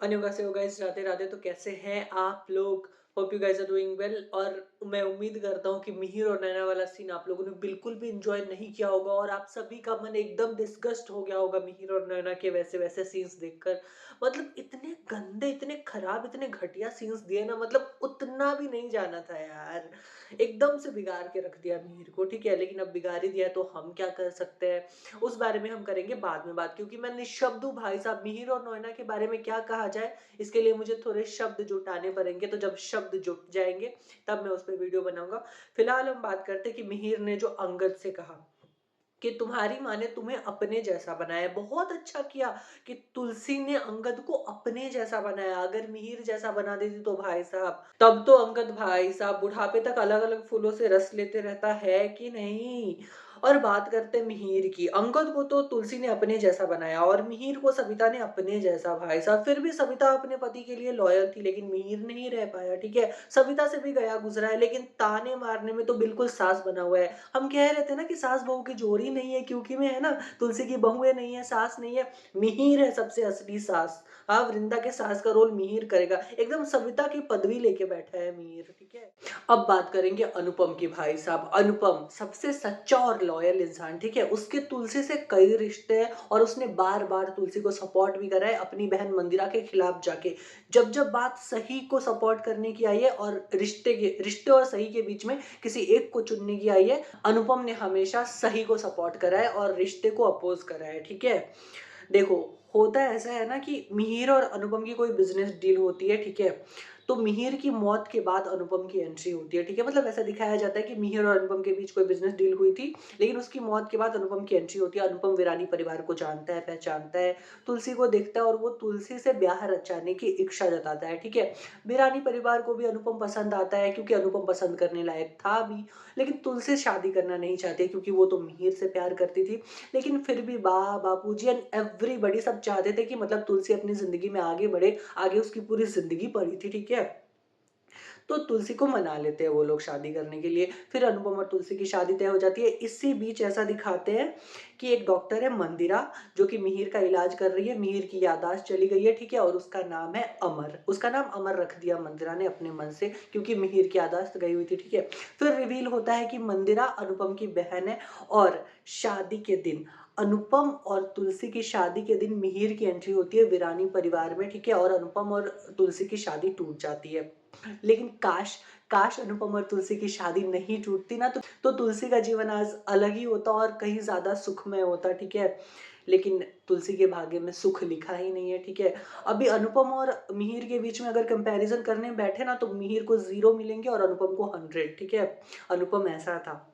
अन्यों गाइस, राधे राधे। तो कैसे हैं आप लोग? Hope you guys are doing well. और मैं उम्मीद करता हूँ कि मिहिर और नैना वाला सीन आप लोगों ने बिल्कुल भी इंजॉय नहीं किया होगा और आप सभी का मन एकदम डिस्गस्ट हो गया होगा मिहिर और नैना के वैसे वैसे सीन्स देखकर। मतलब इतने गंदे, इतने खराब, इतने घटिया सीन्स दिए ना, मतलब उतना भी नहीं जाना था यार। एकदम से बिगाड़ के रख दिया मिहिर को, ठीक है, लेकिन अब बिगाड़ ही दिया है तो हम क्या कर सकते हैं, उस बारे में हम करेंगे बाद में बात, क्योंकि मैं निःशब्द हूँ भाई साहब। मिहिर और नैना के बारे में क्या कहा जाए, इसके लिए मुझे थोड़े शब्द जुटाने पड़ेंगे। तो जब शब्द जुट जाएंगे तब मैं उस पर वीडियो बनाऊंगा। फिलहाल हम बात करते हैं कि मिहिर ने जो अंगद से कहा कि तुम्हारी माँ ने तुम्हें अपने जैसा बनाया, बहुत अच्छा किया कि तुलसी ने अंगद को अपने जैसा बनाया। अगर मिहिर जैसा बना देती तो भाई साहब, तब तो अंगद भाई साहब बुढ़ापे तक अलग अलग फूलों से रस लेते रहता है कि नहीं। और बात करते मिहिर की, अंगद को तो तुलसी ने अपने जैसा बनाया और मिहिर को सविता ने अपने जैसा। भाई साहब, फिर भी सविता अपने पति के लिए लॉयल थी, लेकिन मिहिर नहीं रह पाया, ठीक है। सविता से भी गया गुजरा है, लेकिन ताने मारने में तो बिल्कुल सास बना हुआ है। हम कह रहे थे ना कि सास बहू की जोड़ी नहीं है, क्योंकि में है ना, तुलसी की बहुएं नहीं है, सास नहीं है, मिहिर है सबसे असली सास। हाँ, वृंदा के सास का रोल मिहिर करेगा, एकदम सविता की पदवी लेके बैठा है मिहिर, ठीक है। अब बात करेंगे अनुपम की। भाई साहब, अनुपम सबसे सच्चा और लॉयल इंसान, ठीक है। उसके तुलसी से कई रिश्ते हैं और उसने बार बार तुलसी को सपोर्ट भी करा है अपनी बहन मंदिरा के खिलाफ जाके। जब जब बात सही को सपोर्ट करने की आई है और रिश्ते और सही के बीच में किसी एक को चुनने की आई है, अनुपम ने हमेशा सही को सपोर्ट करा है और रिश्ते को अपोज करा है, ठीक है। देखो, होता है ऐसा है ना कि मिहिर और अनुपम की कोई बिजनेस डील होती है, ठीक है। तो मिहिर की मौत के बाद अनुपम की एंट्री होती है, ठीक है। मतलब ऐसा दिखाया जाता है कि मिहिर और अनुपम के बीच कोई बिजनेस डील हुई थी, लेकिन उसकी मौत के बाद अनुपम की एंट्री होती है। अनुपम विरानी परिवार को जानता है, पहचानता है, तुलसी को देखता है और वो तुलसी से ब्याह रचाने की इच्छा जताता है, ठीक है। विरानी परिवार को भी अनुपम पसंद आता है, क्योंकि अनुपम पसंद करने लायक था भी। लेकिन तुलसी शादी करना नहीं चाहती, क्योंकि वो तो मिहिर से प्यार करती थी। लेकिन फिर भी बापूजी एंड एवरीबॉडी सब चाहते थे कि मतलब तुलसी अपनी जिंदगी में आगे बढ़े, आगे उसकी पूरी जिंदगी पड़ी थी, ठीक है। तो तुलसी को मना लेते हैं वो लोग शादी करने के लिए। फिर अनुपम और तुलसी की शादी तय हो जाती है। इसी बीच ऐसा दिखाते हैं कि एक डॉक्टर है मंदिरा, जो कि मिहिर का इलाज कर रही है। मिहिर की याददाश्त चली गई है, ठीक है, और उसका नाम है अमर। उसका नाम अमर रख दिया मंदिरा ने अपने मन से, क्योंकि मिहिर की याददाश्त गई हुई थी, ठीक है। फिर रिवील होता है कि मंदिरा अनुपम की बहन है और शादी के दिन, अनुपम और तुलसी की शादी के दिन मिहिर की एंट्री होती है विरानी परिवार में, ठीक है, और अनुपम और तुलसी की शादी टूट जाती है। लेकिन काश, काश अनुपम और तुलसी की शादी नहीं टूटती ना, तो तुलसी का जीवन आज अलग ही होता और कहीं ज्यादा सुखमय होता, ठीक है। लेकिन तुलसी के भाग्य में सुख लिखा ही नहीं है, ठीक है। अभी अनुपम और मिहिर के बीच में अगर कंपैरिजन करने बैठे ना, तो मिहिर को 0 मिलेंगे और अनुपम को 100, ठीक है। अनुपम ऐसा था।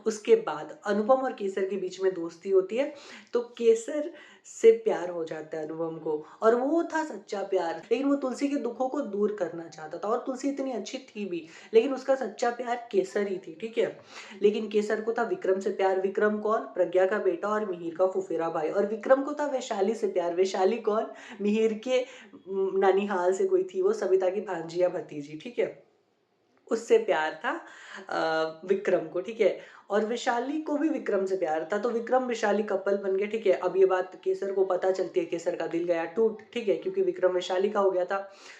उसके बाद अनुपम और केसर के बीच में दोस्ती होती है, तो केसर से प्यार हो जाता है अनुपम को, और वो था सच्चा प्यार। लेकिन वो तुलसी के दुखों को दूर करना चाहता था, और तुलसी इतनी अच्छी थी भी, लेकिन उसका सच्चा प्यार केसर ही थी, ठीक है। लेकिन केसर को था विक्रम से प्यार। विक्रम कौन? प्रज्ञा का बेटा और मिहिर का फुफेरा भाई। और विक्रम को था वैशाली से प्यार। वैशाली कौन? मिहिर के नानीहाल से कोई थी, वो सविता की भांजिया भतीजी, ठीक है। उससे प्यार था विक्रम को, ठीक है। और वैशाली को भी विक्रम से प्यार था, तो विक्रम वैशाली कपल बन गए, ठीक है। अब ये बात केसर को पता चलती है, केसर का दिल गया टूट, ठीक है, क्योंकि विक्रम वैशाली का हो गया था।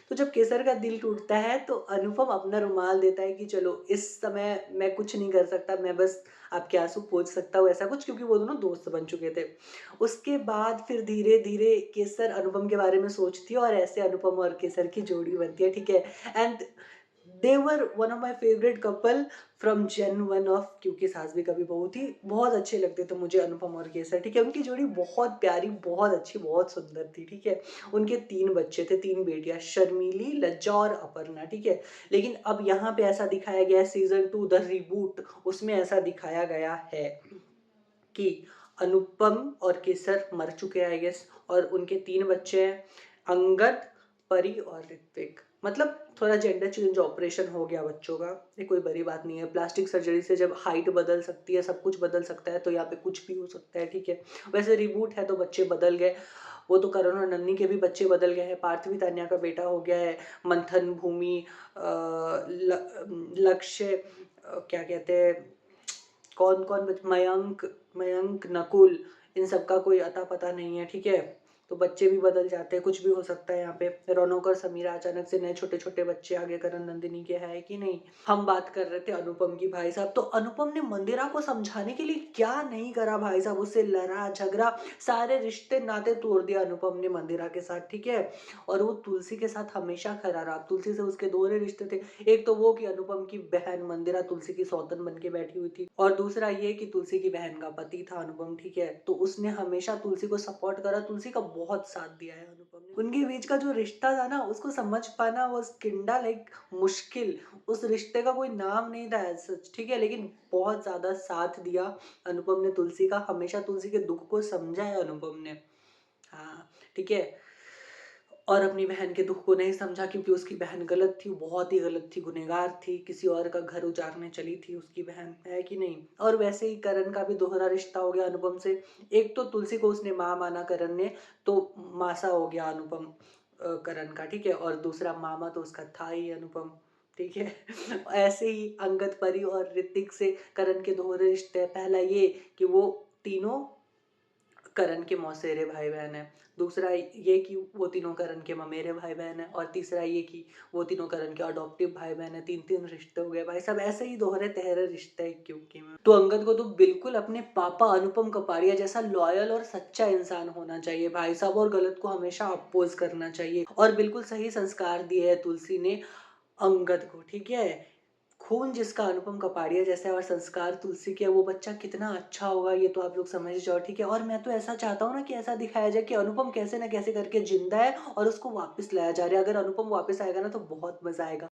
तो जब केसर का दिल टूटता है तो अनुपम अपना रुमाल देता है कि चलो इस समय मैं कुछ नहीं कर सकता, मैं बस आपके आंसू पोंछ सकता हूँ, ऐसा कुछ, क्योंकि वो दोनों दोस्त बन चुके थे। उसके बाद फिर धीरे धीरे केसर अनुपम के बारे में सोचती है और ऐसे अनुपम और केसर की जोड़ी बनती है, ठीक है। And they were one of my favourite couple from Gen 1 of क्योंकि सास भी कभी बहू थी। बहुत अच्छे लगते थे मुझे अनुपम और केसर, ठीक है। उनकी जोड़ी बहुत प्यारी, बहुत अच्छी, बहुत सुंदर थी, ठीक है। उनके 3 बच्चे थे, 3 बेटियां, शर्मीली, लज्जा और अपर्णा, ठीक है। लेकिन अब यहाँ पे ऐसा दिखाया गया है, सीजन 2 द रिबूट, उसमें ऐसा दिखाया गया है कि अनुपम और केसर मर चुके हैं, आई गेस, और उनके 3 बच्चे हैं, अंगद, परी और ऋत्विक। मतलब थोड़ा जेंडर चेंज ऑपरेशन हो गया बच्चों का, ये कोई बड़ी बात नहीं है। प्लास्टिक सर्जरी से जब हाइट बदल सकती है, सब कुछ बदल सकता है, तो यहाँ पे कुछ भी हो सकता है, ठीक है। वैसे रिबूट है तो बच्चे बदल गए, वो तो करण और नन्ही के भी बच्चे बदल गए हैं। पार्थवी तान्या का बेटा हो गया है, मंथन, भूमि, लक्ष्य, क्या कहते हैं, कौन कौन मयंक, मयंक, नकुल, इन सब का कोई अता पता नहीं है, ठीक है। तो बच्चे भी बदल जाते हैं, कुछ भी हो सकता है यहाँ पे। रौनक और समीरा अचानक से नए छोटे-छोटे बच्चे आ गए करण नंदिनी के, है कि नहीं? हम बात कर रहे थे अनुपम की भाई साहब, तो अनुपम ने मंदिरा को समझाने के लिए क्या नहीं करा भाई साहब, उससे लड़ा, झगड़ा, सारे रिश्ते नाते तोड़ दिया अनुपम ने मंदिरा के साथ, ठीक है? और वो तुलसी के साथ हमेशा खड़ा रहा, तुलसी से उसके दोहरे रिश्ते थे। एक तो वो कि अनुपम की बहन मंदिरा तुलसी की सौतन बन के बैठी हुई थी, और दूसरा ये कि तुलसी की बहन का पति था अनुपम, ठीक है? तो उसने हमेशा तुलसी को सपोर्ट करा, तुलसी का बहुत साथ दिया है अनुपम ने। उनके बीच का जो रिश्ता था ना, उसको समझ पाना वाज़ किंडा लाइक मुश्किल। उस रिश्ते का कोई नाम नहीं था एज़ सच, ठीक है? लेकिन बहुत ज़्यादा साथ दिया अनुपम ने तुलसी का, हमेशा तुलसी के दुःख को समझा है अनुपम ने। हाँ, ठीक है? और अपनी बहन के दुःख को नहीं समझा, क्योंकि उसकी बहन गलत थी, बहुत ही गलत थी, गुनहगार थी, किसी और का घर उजाड़ने चली थी उसकी बहन, है कि नहीं? और वैसे ही करण का भी दोहरा रिश्ता हो गया अनुपम से। एक तो तुलसी को उसने माँ माना करण ने, तो मासा हो गया अनुपम करण का, ठीक है? और दूसरा मामा तो उसका था ही अनुपम, ठीक है? ऐसे ही अंगद, परी और ऋतिक से करण के दोहरे रिश्ते हैं। पहला ये कि वो तीनों करण के मौसेरे भाई-बहन हैं। दूसरा ये कि वो तीनों करण के ममेरे भाई-बहन हैं, और तीसरा ये कि वो तीनों करण के अडॉप्टिव भाई-बहन हैं। 3-3 रिश्ते हो गए भाई साहब, ऐसे ही दोहरे-तिहरे रिश्ते हैं क्योंकि में। तो अंगद को तो बिल्कुल अपने पापा अनुपम कपाड़िया जैसा लॉयल और सच्चा इंसान होना चाहिए भाई साहब, और गलत को हमेशा अपोज़ करना चाहिए, और बिल्कुल सही संस्कार दिए हैं तुलसी ने अंगद को, ठीक है? खून जिसका अनुपम कपाड़िया जैसा है और संस्कार तुलसी के है, वो बच्चा कितना अच्छा होगा ये तो आप लोग समझ जाओ, ठीक है? और मैं तो ऐसा चाहता हूँ ना कि ऐसा दिखाया जाए कि अनुपम कैसे न कैसे करके ज़िंदा है और उसको वापस लाया जा रहा है। अगर अनुपम वापस आएगा ना तो बहुत मज़ा आएगा।